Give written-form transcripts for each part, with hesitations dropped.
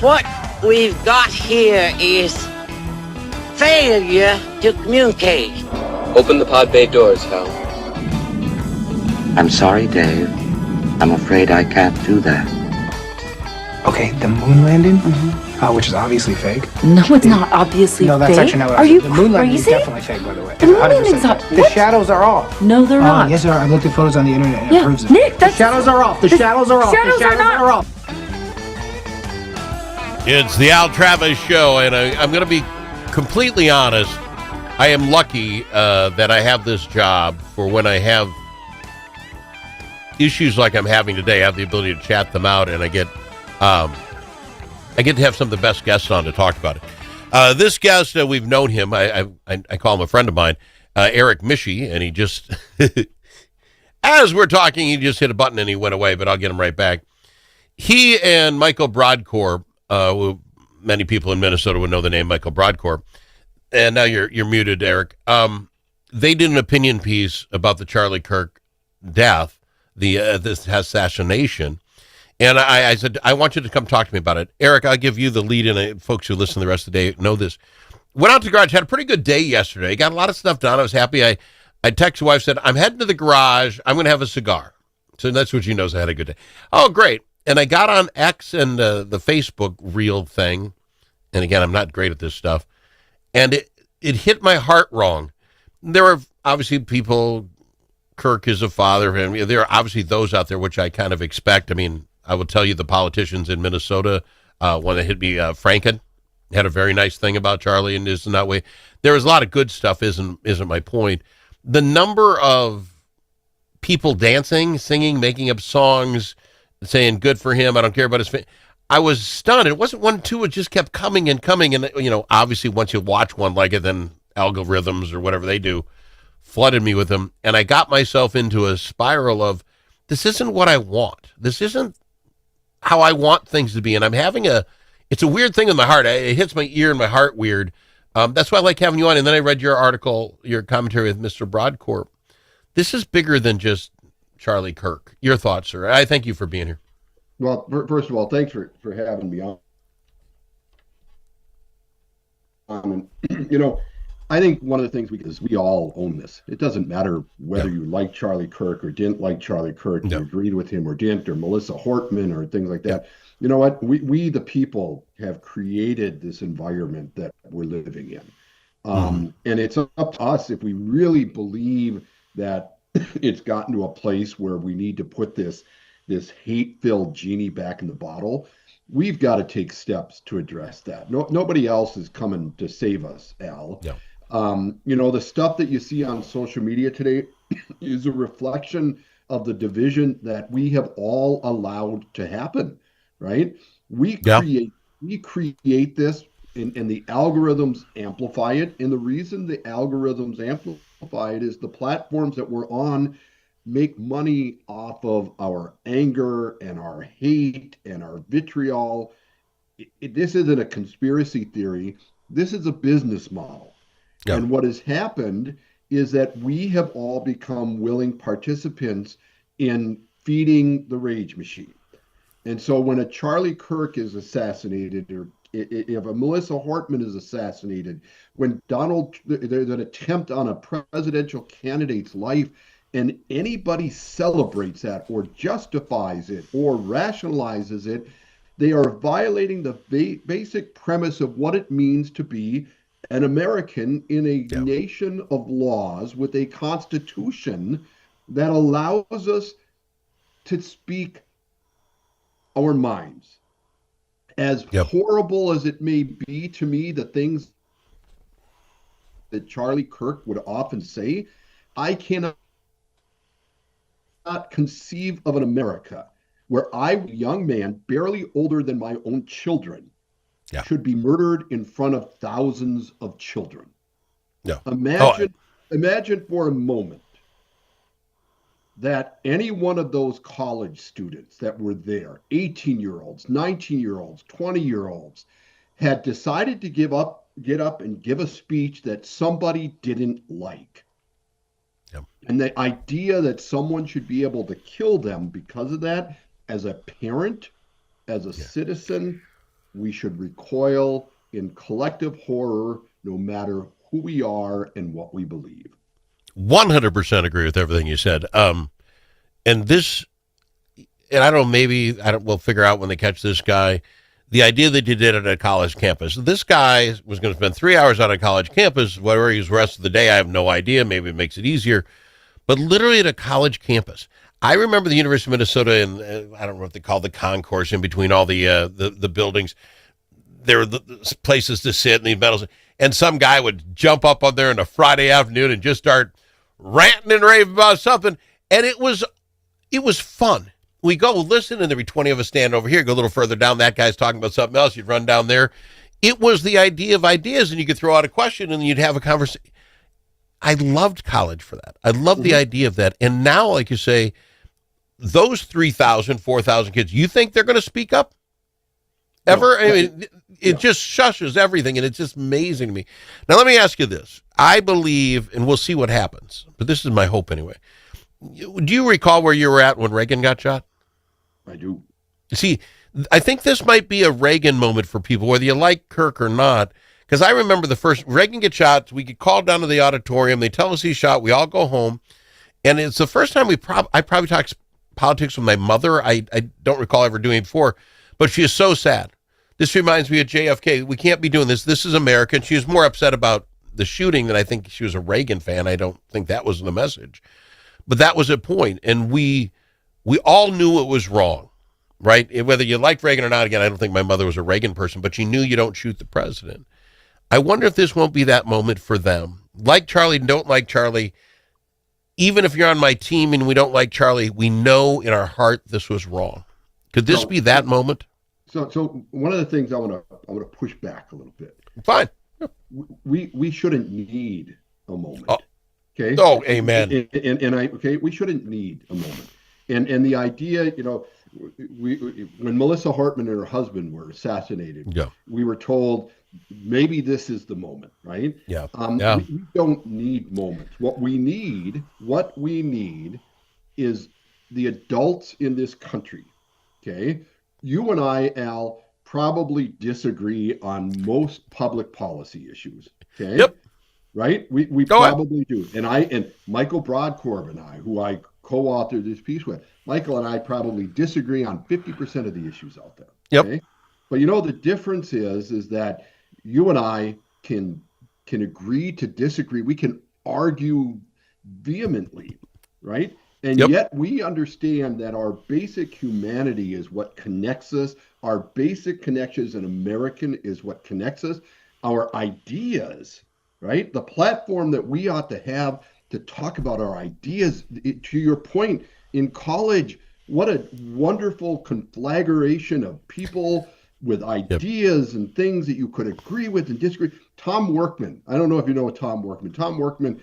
What we've got here is failure to communicate. Open the pod bay doors, Hal. I'm sorry, Dave. I'm afraid I can't do that. Okay, the moon landing, which is obviously fake. No, it's not obviously fake. No, that's actually not what Are I you said. The moon landing is crazy? definitely fake, by the way. The moon 100% landing's not- fake. The what? shadows are off. No, they're not. Yes, they are. I looked at photos on the internet and it Yeah, proves it. Nick, that's... The shadows are off. The shadows are off. Shadows The are shadows not- are off. It's the Al Travis Show, and I'm going to be completely honest. I am lucky that I have this job for when I have issues like I'm having today. I have the ability to chat them out, and I get to have some of the best guests on to talk about it. This guest, we've known him. I call him a friend of mine, Erich Mische, and he just, as we're talking, he just hit a button and he went away, but I'll get him right back. He and Michael Brodkorb, who many people in Minnesota would know the name Michael Brodkorb, and now you're muted, Eric. They did an opinion piece about the Charlie Kirk death, this assassination, and I said, I want you to come talk to me about it. Eric, I'll give you the lead, and folks who listen the rest of the day know this. Went out to the garage, had a pretty good day yesterday, got a lot of stuff done. I was happy. I texted the wife, said, I'm heading to the garage. I'm going to have a cigar. So that's what she knows. I had a good day. Oh, great. And I got on X and the Facebook reel thing. And again, I'm not great at this stuff. And it hit my heart wrong. There are obviously people, Kirk is a father. And there are obviously those out there, which I kind of expect. I mean, I will tell you the politicians in Minnesota, one that hit me, Franken, had a very nice thing about Charlie and is in that way. There is a lot of good stuff, isn't my point. The number of people dancing, singing, making up songs, saying good for him, I don't care about his I was stunned. It wasn't 1, 2, it just kept coming and coming. And, obviously once you watch one like it, then algorithms or whatever they do flooded me with them. And I got myself into a spiral of, this isn't what I want. This isn't how I want things to be. And I'm having it's a weird thing in my heart. It hits my ear and my heart weird. That's why I like having you on. And then I read your article, your commentary with Mr. Brodkorb. This is bigger than just Charlie Kirk. Your thoughts, sir. I thank you for being here. Well, first of all, thanks for having me on. And, I think one of the things we all own this. It doesn't matter whether you like Charlie Kirk or didn't like Charlie Kirk, you agreed with him or didn't, or Melissa Hortman or things like that. You know what? We the people have created this environment that we're living in. And it's up to us if we really believe that it's gotten to a place where we need to put this hate-filled genie back in the bottle. We've got to take steps to address that. Nobody else is coming to save us, Al. Yeah. The stuff that you see on social media today is a reflection of the division that we have all allowed to happen, right? We create this, and the algorithms amplify it. And the reason the algorithms amplify it is the platforms that we're on make money off of our anger and our hate and our vitriol. This isn't a conspiracy theory. This is a business model. Yeah. And what has happened is that we have all become willing participants in feeding the rage machine. And so when a Charlie Kirk is assassinated, or if a Melissa Hortman is assassinated, when there's an attempt on a presidential candidate's life, and anybody celebrates that or justifies it or rationalizes it, they are violating the basic premise of what it means to be an American in a nation of laws with a constitution that allows us to speak our minds. As horrible as it may be to me, the things that Charlie Kirk would often say, I cannot conceive of an America where I, a young man, barely older than my own children, should be murdered in front of thousands of children. Yeah. Imagine for a moment that any one of those college students that were there, 18-year-olds, 19-year-olds, 20-year-olds, had decided to get up and give a speech that somebody didn't like. Yep. And the idea that someone should be able to kill them because of that, as a parent, as a citizen, we should recoil in collective horror no matter who we are and what we believe. 100% agree with everything you said. And this, and I don't know, maybe we'll figure out when they catch this guy. The idea that you did it at a college campus. This guy was going to spend 3 hours on a college campus. Where he's the rest of the day, I have no idea. Maybe it makes it easier. But literally at a college campus. I remember the University of Minnesota, and I don't know what they call the concourse in between all the buildings. There were the places to sit and these medals. And some guy would jump up on there on a Friday afternoon and just start ranting and raving about something. And it was fun. We go listen, and there'd be 20 of us standing over here. Go a little further down. That guy's talking about something else. You'd run down there. It was the idea of ideas, and you could throw out a question, and you'd have a conversation. I loved college for that. I loved the idea of that. And now, like you say, those 3,000, 4,000 kids, you think they're going to speak up? Ever? I mean, it just shushes everything, and it's just amazing to me. Now, let me ask you this. I believe, and we'll see what happens, but this is my hope anyway. Do you recall where you were at when Reagan got shot? I do. See, I think this might be a Reagan moment for people, whether you like Kirk or not, because I remember the first Reagan gets shot. We get called down to the auditorium. They tell us he's shot. We all go home, and it's the first time I probably talked politics with my mother. I don't recall ever doing it before, but she is so sad. This reminds me of JFK. We can't be doing this. This is America. And she was more upset about the shooting than I think she was a Reagan fan. I don't think that was the message. But that was a point, and we all knew it was wrong, right? Whether you liked Reagan or not, again, I don't think my mother was a Reagan person, but she knew you don't shoot the president. I wonder if this won't be that moment for them. Like Charlie, don't like Charlie. Even if you're on my team and we don't like Charlie, we know in our heart this was wrong. Could this be that moment? So one of the things I want to push back a little bit. Fine. We shouldn't need a moment. Okay. Oh, amen. And we shouldn't need a moment. And the idea, when Melissa Hortman and her husband were assassinated, we were told maybe this is the moment, right? Yeah. We don't need moments. What we need is the adults in this country. Okay. You and I, Al, probably disagree on most public policy issues. Okay. Yep. Right? We probably do. And Michael Broadcorb and I, who I co-authored this piece with, Michael and I probably disagree on 50% of the issues out there. Yep. Okay? But the difference is that you and I can agree to disagree. We can argue vehemently, right? And yet we understand that our basic humanity is what connects us. Our basic connection as an American is what connects us. Our ideas, right? The platform that we ought to have to talk about our ideas, to your point, in college, what a wonderful conflagration of people with ideas and things that you could agree with and disagree. Tom Workman, I don't know if you know Tom Workman. Tom Workman,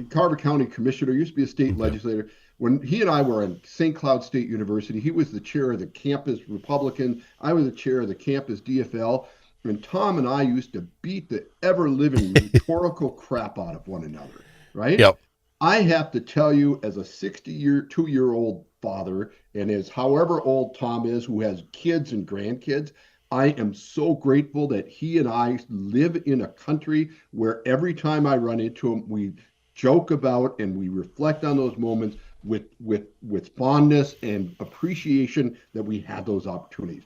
Carver County Commissioner, used to be a state legislator. When he and I were at St. Cloud State University, he was the chair of the campus Republican. I was the chair of the campus DFL. And Tom and I used to beat the ever-living rhetorical crap out of one another, right? Yep. I have to tell you, as a 62-year-old father, and as however old Tom is, who has kids and grandkids, I am so grateful that he and I live in a country where every time I run into him, we joke about and we reflect on those moments with fondness and appreciation that we had those opportunities.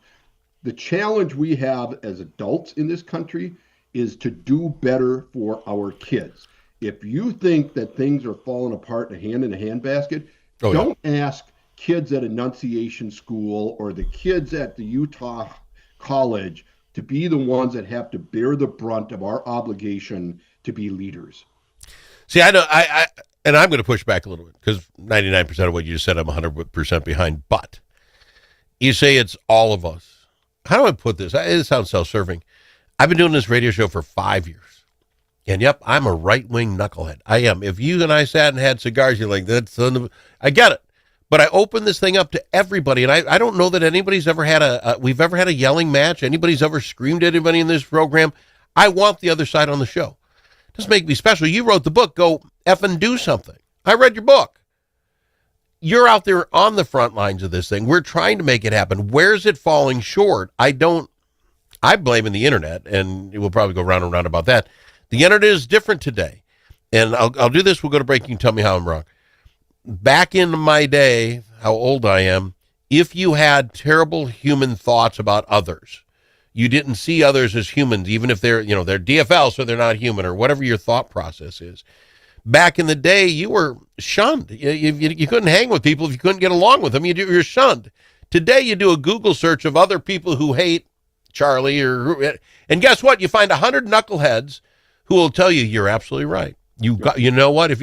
The challenge we have as adults in this country is to do better for our kids. If you think that things are falling apart in a handbasket, don't ask kids at Annunciation School or the kids at the Utah College to be the ones that have to bear the brunt of our obligation to be leaders. See, I know, and I'm going to push back a little bit because 99% of what you just said, I'm 100% behind. But you say it's all of us. How do I put this? It sounds self-serving. I've been doing this radio show for 5 years. And yep, I'm a right-wing knucklehead. I am. If you and I sat and had cigars, you're like, I get it. But I open this thing up to everybody. And I don't know that anybody's ever had we've ever had a yelling match. Anybody's ever screamed at anybody in this program. I want the other side on the show. Doesn't make me special. You wrote the book. Go effing do something. I read your book. You're out there on the front lines of this thing. We're trying to make it happen. Where's it falling short? I don't I'm blaming the internet, and we'll probably go round and round about that. The internet is different today. And I'll do this. We'll go to break. You can tell me how I'm wrong. Back in my day, how old I am, if you had terrible human thoughts about others, you didn't see others as humans, even if they're DFL, so they're not human, or whatever your thought process is. Back in the day, you were shunned. You couldn't hang with people if you couldn't get along with them. You're shunned. Today, you do a Google search of other people who hate Charlie, and guess what? You find 100 knuckleheads who will tell you you're absolutely right. You know what? If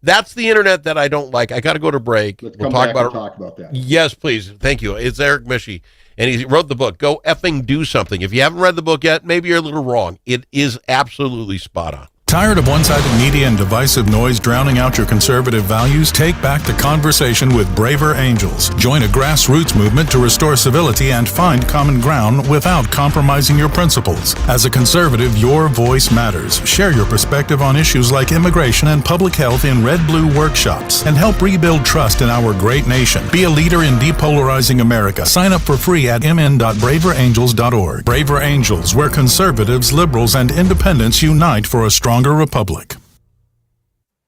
that's the internet that I don't like. I got to go to break. We'll talk about that. Yes, please. Thank you. It's Erich Mische, and he wrote the book. Go effing do something. If you haven't read the book yet, maybe you're a little wrong. It is absolutely spot on. Tired of one-sided media and divisive noise drowning out your conservative values? Take back the conversation with Braver Angels. Join a grassroots movement to restore civility and find common ground without compromising your principles. As a conservative, your voice matters. Share your perspective on issues like immigration and public health in red-blue workshops and help rebuild trust in our great nation. Be a leader in depolarizing America. Sign up for free at mn.braverangels.org. Braver Angels, where conservatives, liberals, and independents unite for a stronger republic.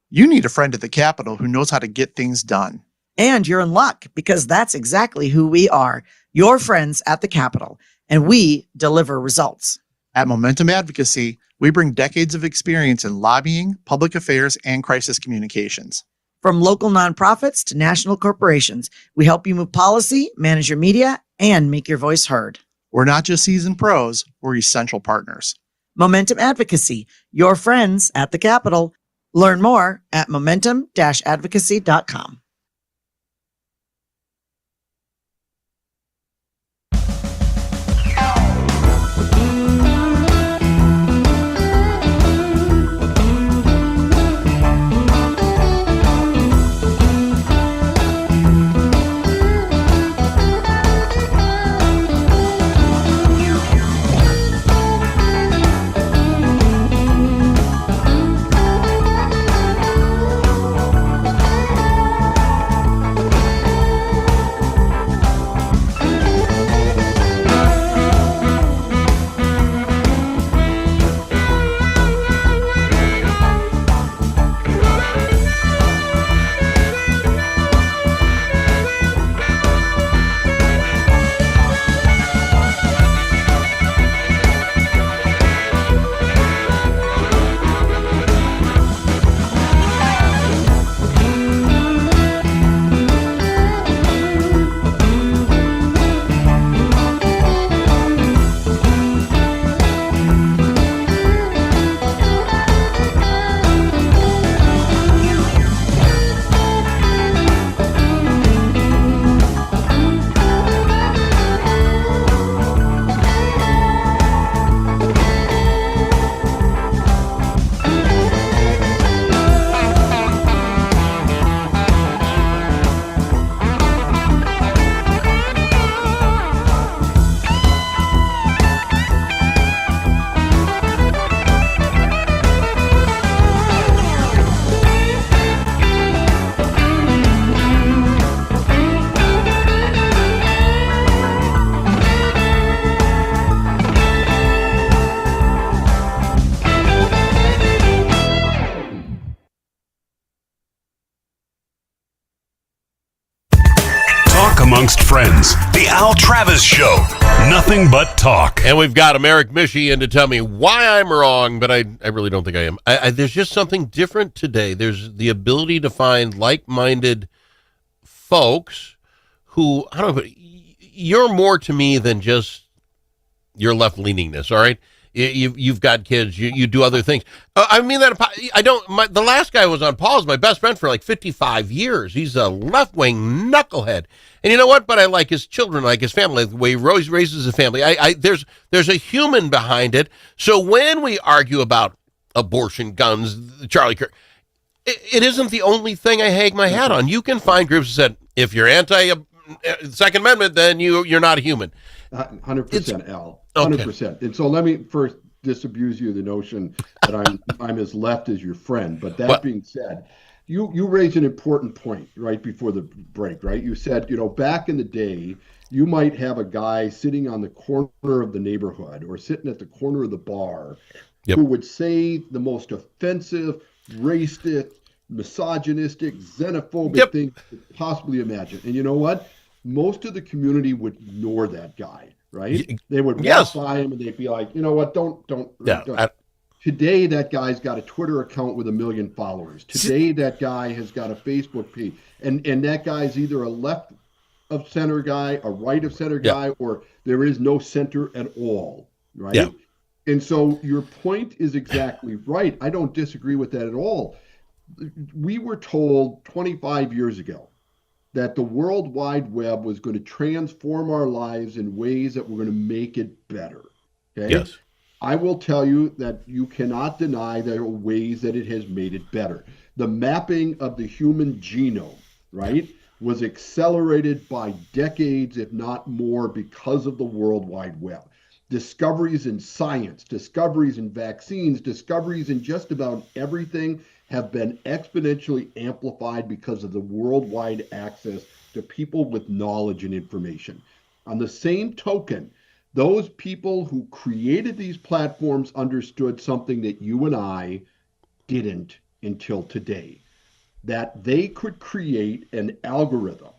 You need a friend at the Capitol who knows how to get things done. And you're in luck, because that's exactly who we are, your friends at the Capitol, and we deliver results. At Momentum Advocacy, we bring decades of experience in lobbying, public affairs, and crisis communications. From local nonprofits to national corporations, we help you move policy, manage your media, and make your voice heard. We're not just seasoned pros, we're essential partners. Momentum Advocacy, your friends at the Capitol. Learn more at momentum-advocacy.com. Amongst friends, the Al Travis Show. Nothing but talk. And we've got Erich Mische in to tell me why I'm wrong, but I really don't think I am. There's just something different today. There's the ability to find like-minded folks who, I don't know, you're more to me than just your left-leaningness, all right? You've got kids. You do other things. I mean that I don't. The last guy was on Paul's my best friend for like 55 years. He's a left-wing knucklehead, and you know what? But I like his children, I like his family, the way he raises his family. There's a human behind it. So when we argue about abortion, guns, Charlie Kirk, it isn't the only thing I hang my hat on. You can find groups that said if you're anti-Second Amendment, then you're not a human. 100%, Al. 100%. Okay. And so let me first disabuse you of the notion that I'm as left as your friend. But that being said, you raised an important point right before the break, right? You said, back in the day, you might have a guy sitting on the corner of the neighborhood or sitting at the corner of the bar who would say the most offensive, racist, misogynistic, xenophobic thing you could possibly imagine. And you know what? Most of the community would ignore that guy, right? They would walk by him and they'd be like, you know what? Don't. Today, that guy's got a Twitter account with 1 million followers. Today, that guy has got a Facebook page. And that guy's either a left of center guy, a right of center guy, or there is no center at all, right? Yeah. And so your point is exactly right. I don't disagree with that at all. We were told 25 years ago that the World Wide Web was going to transform our lives in ways that were going to make it better. Okay? Yes. I will tell you that you cannot deny there are ways that it has made it better. The mapping of the human genome, right, was accelerated by decades, if not more, because of the World Wide Web. Discoveries in science, discoveries in vaccines, discoveries in just about everything have been exponentially amplified because of the worldwide access to people with knowledge and information. On the same token, those people who created these platforms understood something that you and I didn't until today, that they could create an algorithm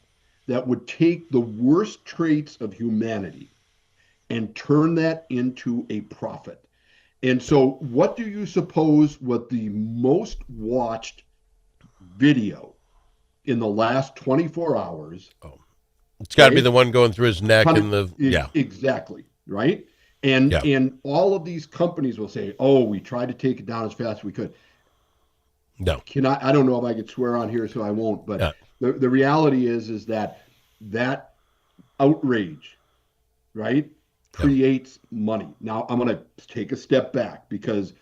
that would take the worst traits of humanity and turn that into a profit. And so what do you suppose was the most watched video in the last 24 hours? Oh, it's got to be the one going through his neck and Exactly, right? And all of these companies will say, oh, we tried to take it down as fast as we could. No. I don't know if I could swear on here, so I won't. But the reality is that outrage, right, creates money. Now, I'm going to take a step back because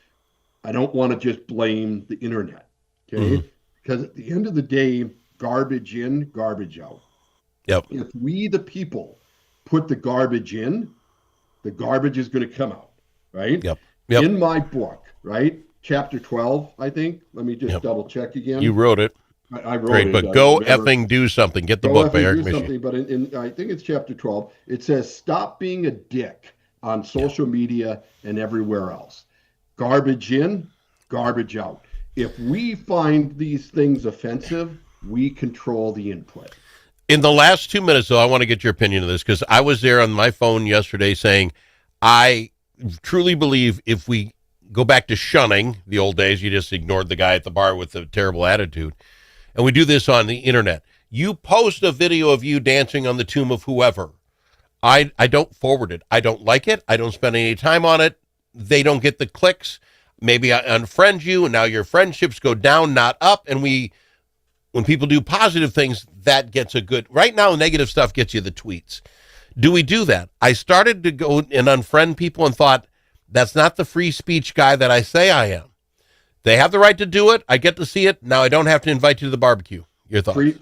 I don't want to just blame the internet, okay? Mm-hmm. Because at the end of the day, garbage in, garbage out. Yep. If we, the people, put the garbage in, the garbage is going to come out, right? Yep. In my book, right? Chapter 12, I think. Let me just double check again. You wrote it. I wrote Great, it. But go effing do something. Get the book by Erich Mische. But in I think it's chapter 12. It says, stop being a dick on social media and everywhere else. Garbage in, garbage out. If we find these things offensive, we control the input. In the last 2 minutes, though, I want to get your opinion on this because I was there on my phone yesterday saying, I truly believe if we go back to shunning the old days, you just ignored the guy at the bar with the terrible attitude. And we do this on the internet. You post a video of you dancing on the tomb of whoever. I don't forward it. I don't like it. I don't spend any time on it. They don't get the clicks. Maybe I unfriend you, and now your friendships go down, not up. And when people do positive things, that gets a good... Right now, negative stuff gets you the tweets. Do we do that? I started to go and unfriend people and thought, that's not the free speech guy that I say I am. They have the right to do it. I get to see it. Now I don't have to invite you to the barbecue. Your thoughts?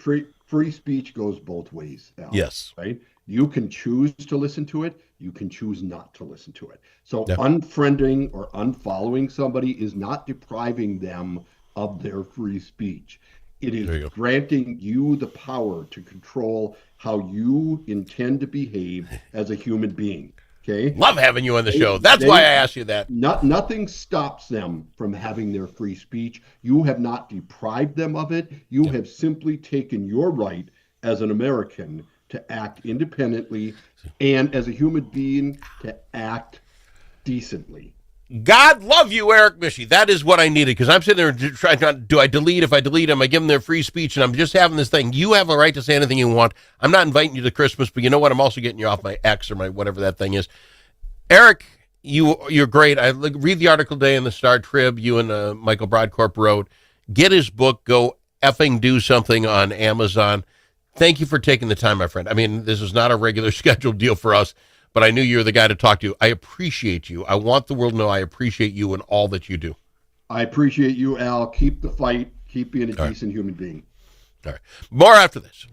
Free speech goes both ways, Al, yes. Right? You can choose to listen to it. You can choose not to listen to it. So unfriending or unfollowing somebody is not depriving them of their free speech. It is granting you the power to control how you intend to behave as a human being. Okay. Love having you on the show. That's why I asked you that. Nothing stops them from having their free speech. You have not deprived them of it. You have simply taken your right as an American to act independently and as a human being to act decently. God love you, Erich Mische. That is what I needed because I'm sitting there trying, do I delete? If I delete them, I give them their free speech and I'm just having this thing. You have a right to say anything you want. I'm not inviting you to Christmas, but you know what? I'm also getting you off my X or my whatever that thing is. Erich, you're great. I read the article today in the Star Trib you and Michael Brodkorp wrote. Get his book, Go Effing Do Something on Amazon. Thank you for taking the time, my friend. I mean, this is not a regular scheduled deal for us. But I knew you were the guy to talk to. I appreciate you. I want the world to know I appreciate you and all that you do. I appreciate you, Al. Keep the fight. Keep being a decent human being. All right. More after this.